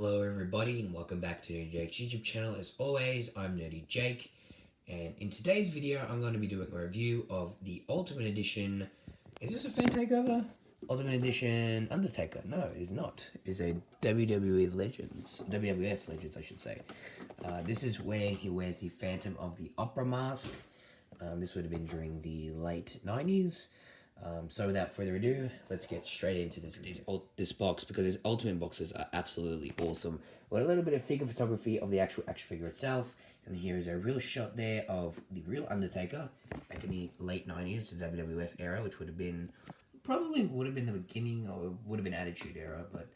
Hello everybody and welcome back to Nerdy Jake's YouTube channel. As always, I'm Nerdy Jake, and in today's video I'm going to be doing a review of the Ultimate Edition. Is this a fan takeover? Ultimate Edition Undertaker. No, it is not. It is a WWE Legends. WWF Legends, I should say. This is where he wears the Phantom of the Opera mask. This would have been during the late 90s. So without further ado, let's get straight into this box, because these Ultimate boxes are absolutely awesome. We've got a little bit of figure photography of the actual action figure itself, and here is a real shot there of the real Undertaker back in the late 90s, the WWF era, which would have been, probably would have been the beginning, or would have been Attitude Era, but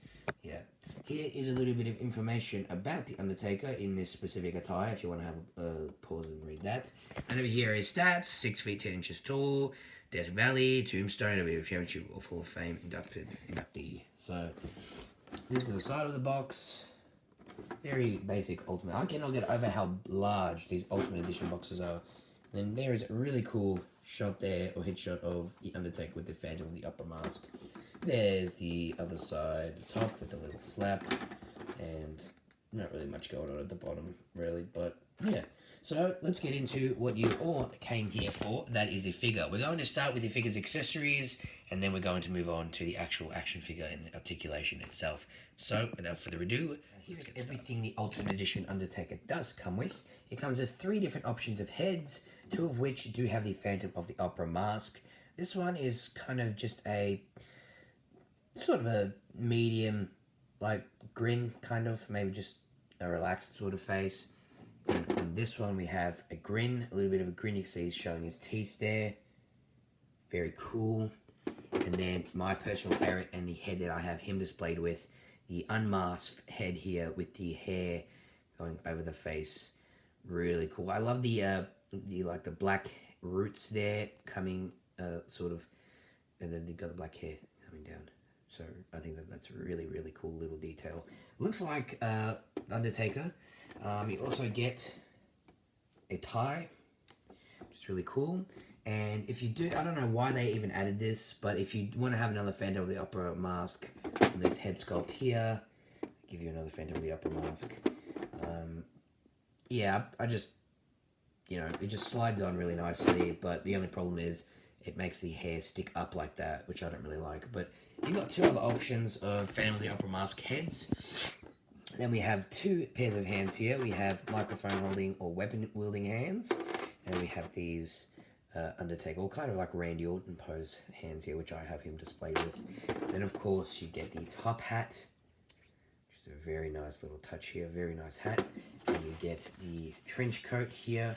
yeah. Here is a little bit of information about the Undertaker in this specific attire, if you want to have a pause and read that. And over here is stats: 6 feet 10 inches tall, Death Valley, Tombstone, WWE Championship of Hall of Fame inductee. So this is the side of the box. Very basic Ultimate. I cannot get over how large these Ultimate Edition boxes are. And then there is a really cool shot there, or headshot of the Undertaker with the Phantom of the Opera mask. There's the other side, the top with the little flap, and not really much going on at the bottom, really, but yeah. So let's get into what you all came here for. That is the figure. We're going to start with the figure's accessories, and then we're going to move on to the actual action figure and the articulation itself. So without further ado, here's everything the Ultimate Edition Undertaker does come with. It comes with 3 different options of heads, 2 of which do have the Phantom of the Opera mask. This one is kind of just a sort of a medium, like, grin, kind of, maybe just a relaxed sort of face. And on this one we have a grin, a little bit of a grin. You can see he's showing his teeth there. Very cool. And then my personal favorite, and the head that I have him displayed with, the unmasked head here with the hair going over the face. Really cool. I love the black roots there coming sort of, and then you've got the black hair coming down. So I think that's a really, really cool little detail. Looks like Undertaker. You also get a tie, which is really cool. And if you do, I don't know why they even added this, but if you want to have another Phantom of the Opera mask, this head sculpt here, I'll give you another Phantom of the Opera mask. Yeah, I just, it just slides on really nicely, but the only problem is it makes the hair stick up like that, which I don't really like. But you've got 2 other options of Phantom of the Opera mask heads. Then we have 2 pairs of hands here. We have microphone holding or weapon wielding hands, and we have these Undertaker, or kind of like Randy Orton pose hands here, which I have him displayed with. Then of course you get the top hat, which is a very nice little touch here, very nice hat. And you get the trench coat here.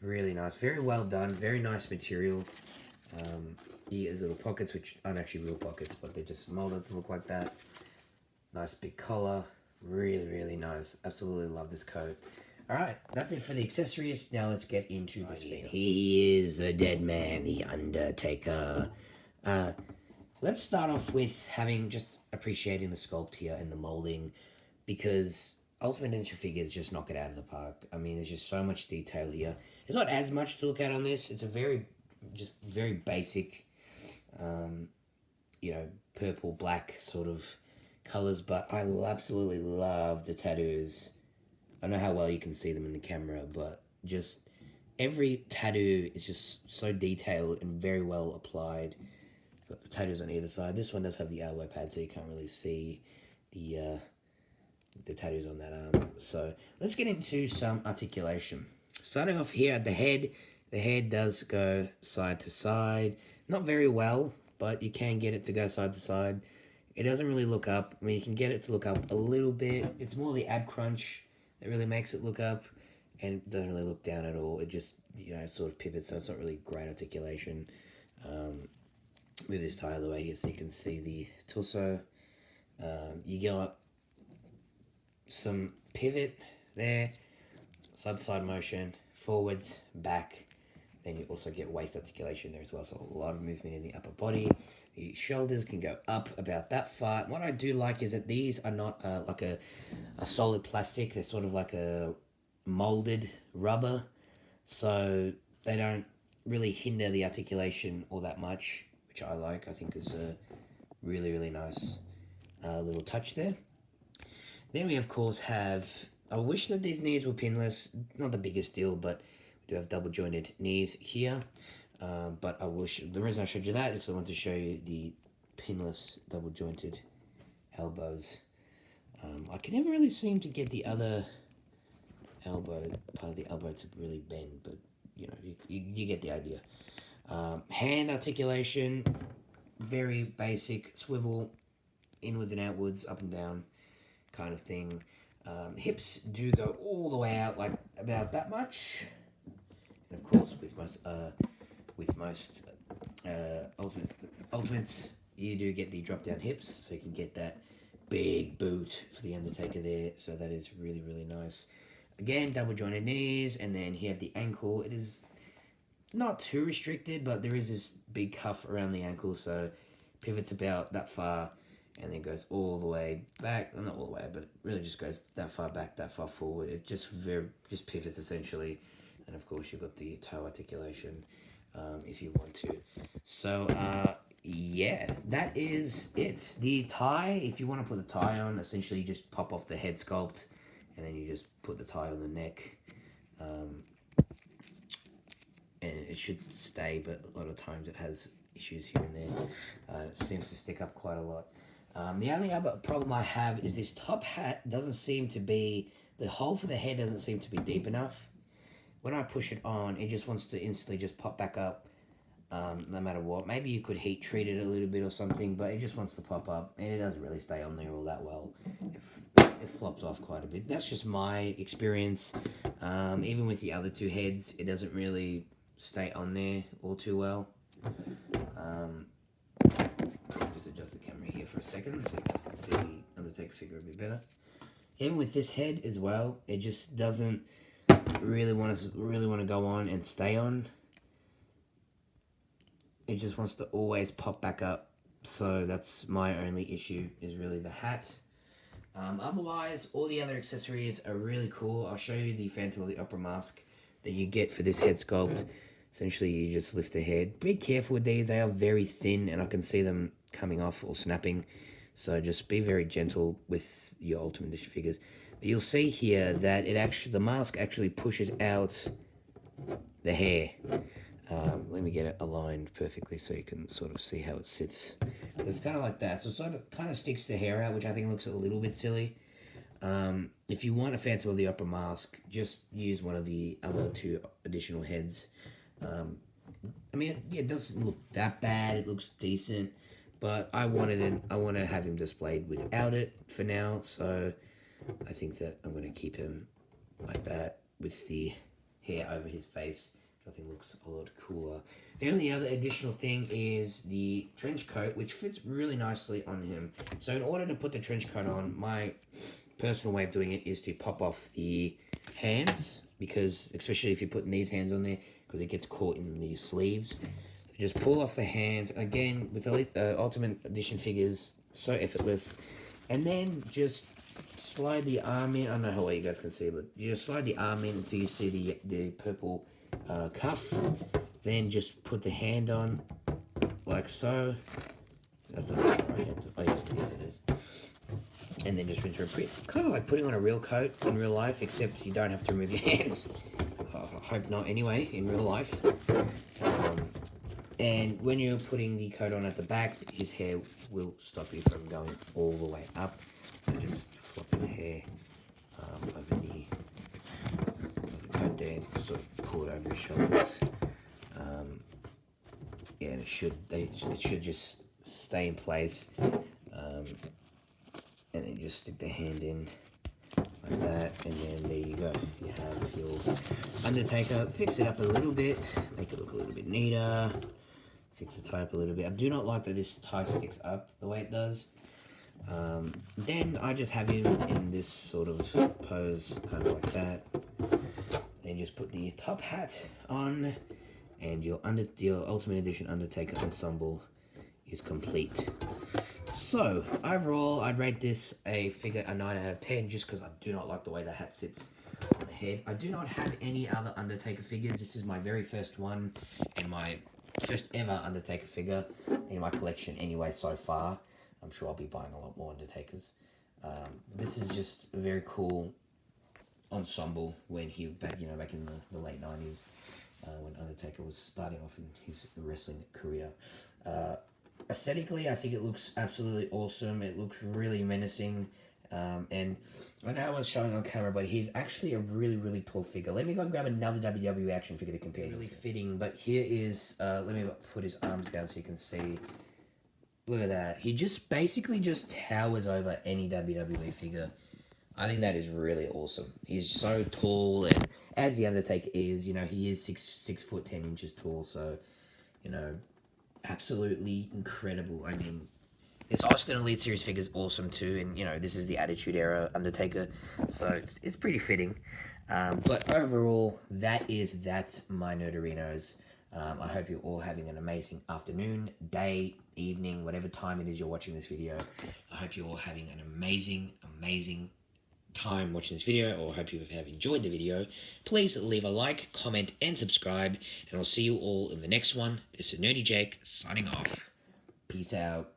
Really nice, very well done, very nice material. Here's little pockets, which aren't actually real pockets, but they're just molded to look like that. Nice big collar, really, really nice. Absolutely love this coat. Alright, that's it for the accessories. Now let's get into this figure. He is the dead man, the Undertaker. Let's start off with just appreciating the sculpt here and the molding, because Ultimate Edition figures just knock it out of the park. I mean, there's just so much detail here. There's not as much to look at on this. It's a very basic, purple, black sort of colors, but I absolutely love the tattoos. I don't know how well you can see them in the camera, but just every tattoo is just so detailed and very well applied. Got the tattoos on either side. This one does have the elbow pad, so you can't really see the tattoos on that arm. So let's get into some articulation. Starting off here at the head does go side to side. Not very well, but you can get it to go side to side. It doesn't really look up. I mean, you can get it to look up a little bit. It's more the ab crunch that really makes it look up, and it doesn't really look down at all. It just, sort of pivots, so it's not really great articulation. Move this tie the way here so you can see the torso. You got some pivot there, side-to-side motion, forwards, back. Then you also get waist articulation there as well, so a lot of movement in the upper body. The shoulders can go up about that far. What I do like is that these are not like a solid plastic. They're sort of like a molded rubber, so they don't really hinder the articulation all that much, which I like. I think is a really, really nice little touch there. Then we of course have, I wish that these knees were pinless, not the biggest deal, but we do have double jointed knees here. But I wish, the reason I showed you that is because I want to show you the pinless double jointed elbows. I can never really seem to get the other elbow, part of the elbow to really bend, but you know, you get the idea. Hand articulation, very basic, swivel, inwards and outwards, up and down kind of thing. Hips do go all the way out, like about that much. And of course, with most ultimates, you do get the drop down hips, so you can get that big boot for the Undertaker there. So that is really, really nice. Again, double jointed knees, and then here at the ankle, it is not too restricted, but there is this big cuff around the ankle, so pivots about that far, and then goes all the way back. Well, not all the way, but it really just goes that far back, that far forward. It just pivots essentially, and of course you've got the toe articulation if you want to. So yeah, that is it. The tie, if you want to put the tie on, essentially you just pop off the head sculpt, and then you just put the tie on the neck. And it should stay, but a lot of times it has issues here and there. It seems to stick up quite a lot. The only other problem I have is this top hat doesn't seem to be, the hole for the head doesn't seem to be deep enough. When I push it on, it just wants to instantly just pop back up, no matter what. Maybe you could heat treat it a little bit or something, but it just wants to pop up, and it doesn't really stay on there all that well. It flops off quite a bit. That's just my experience. Even with the other two heads, it doesn't really stay on there all too well. Just adjust the camera here for a second so you guys can see the Undertaker figure a bit better. Even with this head as well, it just doesn't really want to go on and stay on. It just wants to always pop back up. So that's my only issue, is really the hat. Otherwise, all the other accessories are really cool. I'll show you the Phantom of the Opera mask that you get for this head sculpt. Essentially, you just lift the head. Be careful with these. They are very thin, and I can see them coming off or snapping. So just be very gentle with your Ultimate Edition figures. But you'll see here that the mask actually pushes out the hair. Let me get it aligned perfectly so you can sort of see how it sits. It's kind of like that. So it kind of sticks the hair out, which I think looks a little bit silly. If you want a Phantom of the Opera mask, just use one of the other two additional heads. I mean, it doesn't look that bad. It looks decent, but I want to have him displayed without it for now. So I think that I'm going to keep him like that with the hair over his face. I think looks a lot cooler. The only other additional thing is the trench coat, which fits really nicely on him. So in order to put the trench coat on, my personal way of doing it is to pop off the hands, because especially if you're putting these hands on there, because it gets caught in the sleeves. So just pull off the hands. Again, with the Ultimate Edition figures, so effortless. And then just slide the arm in. I don't know how well you guys can see, but you just slide the arm in until you see the purple cuff. Then just put the hand on like so. That's not right hand. Oh yes, it is. And then just rinse and repeat. Kind of like putting on a real coat in real life, except you don't have to remove your hands. I hope not anyway, in real life. And when you're putting the coat on at the back, his hair will stop you from going all the way up. So just flop his hair over the coat there, sort of pull it over his shoulders. Yeah, and it should just stay in place. And then just stick the hand in like that, and then there you go. You have your Undertaker. Fix it up a little bit, make it look a little bit neater. Fix the tie up a little bit. I do not like that this tie sticks up the way it does. Then I just have him in this sort of pose, kind of like that. Then just put the top hat on, and your Ultimate Edition Undertaker ensemble is complete. So, overall, I'd rate this a 9 out of 10, just because I do not like the way the hat sits on the head. I do not have any other Undertaker figures. This is my very first one, and my first ever Undertaker figure in my collection anyway so far. I'm sure I'll be buying a lot more Undertakers. This is just a very cool ensemble when he back in the late 90s, when Undertaker was starting off in his wrestling career. Aesthetically, I think it looks absolutely awesome. It looks really menacing. And I know I was showing on camera, but he's actually a really, really tall figure. Let me go and grab another WWE action figure to compare. Really fitting, but here is, let me put his arms down so you can see. Look at that. He just basically just towers over any WWE figure. I think that is really awesome. He's so tall, and as the Undertaker is, he is 6 foot 10 inches tall, so, absolutely incredible. I mean, this Austin Elite Series figure is awesome too, and this is the Attitude Era Undertaker, so it's pretty fitting. But overall, that is my Nerderinos. I hope you're all having an amazing afternoon, day, evening, whatever time it is you're watching this video. I hope you're all having an amazing time watching this video, or hope you have enjoyed the video. Please leave a like, comment, and subscribe, and I'll see you all in the next one. This is Nerdy Jake, signing off. Peace out.